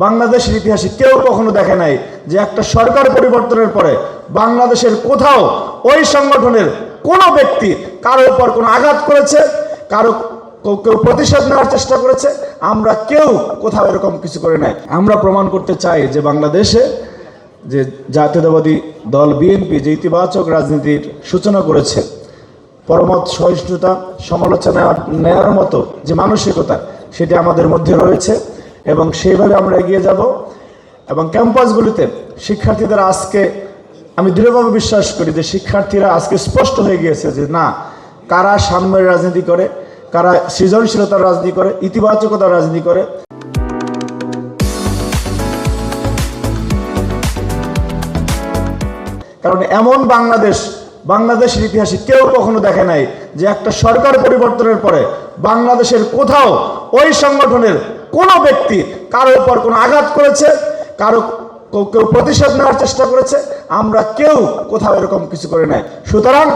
বাংলাদেশের ইতিহাসে কেউ কখনো দেখে নাই যে একটা সরকার পরিবর্তনের পরে বাংলাদেশের কোথাও ওই সংগঠনের কোনো ব্যক্তি কারো উপর কোনো আঘাত করেছে, কারো কেউ প্রতিশোধ নেওয়ার চেষ্টা করেছে। আমরা কেউ কোথাও এরকম কিছু করে নাই। আমরা প্রমাণ করতে চাই যে বাংলাদেশে যে জাতীয়তাবাদী দল বিএনপি যে ইতিবাচক রাজনীতির সূচনা করেছে, পরমত সহিষ্ণুতা সমালোচনা নেওয়ার মতো যে মানসিকতা সেটি আমাদের মধ্যে রয়েছে এবং সেইভাবে আমরা এগিয়ে যাব। এবং ক্যাম্পাসগুলিতে শিক্ষার্থীদের আজকে আমি দৃঢ়ভাবে বিশ্বাস করি যে শিক্ষার্থীরা আজকে স্পষ্ট হয়ে গিয়েছে যে না, কারা সাম্যের রাজনীতি করে, কারা সৃজনশীলতার রাজনীতি করে, ইতিবাচকতার রাজনীতি করে। কারণ এমন বাংলাদেশের ইতিহাসে কেউ কখনো দেখে নাই যে একটা সরকার পরিবর্তনের পরে বাংলাদেশের কোথাও ওই সংগঠনের কোনো ব্যক্তি কারো উপর কোনো আঘাত করেছে, কারো কেউ প্রতিশোধ নেওয়ার চেষ্টা করেছে। আমরা কেউ কোথাও এরকম কিছু করে নাই। সুতরাং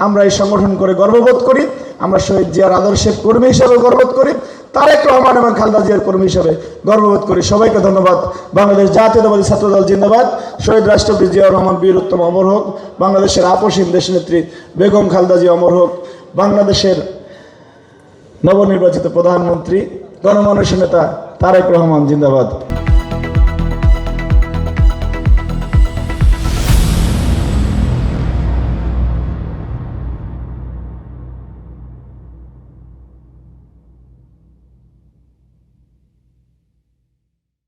আমরা এই সংগঠন করে গর্ববোধ করি, আমরা শহীদ জিয়ার আদর্শের কর্মী হিসেবে গর্ববোধ করি, তারেক রহমান এবং খালেদা জিয়ার কর্মী হিসেবে গর্ববোধ করি। সবাইকে ধন্যবাদ। বাংলাদেশ জাতীয়তাবাদী ছাত্রদল জিন্দাবাদ। শহীদ রাষ্ট্রপতি জিয়াউর রহমান বীর উত্তম অমর হোক। বাংলাদেশের আপসহীন দেশনেত্রী বেগম খালেদা জিয়া অমর হোক। বাংলাদেশের নবনির্বাচিত প্রধানমন্ত্রী গণমানুষের নেতা তারেক রহমান জিন্দাবাদ।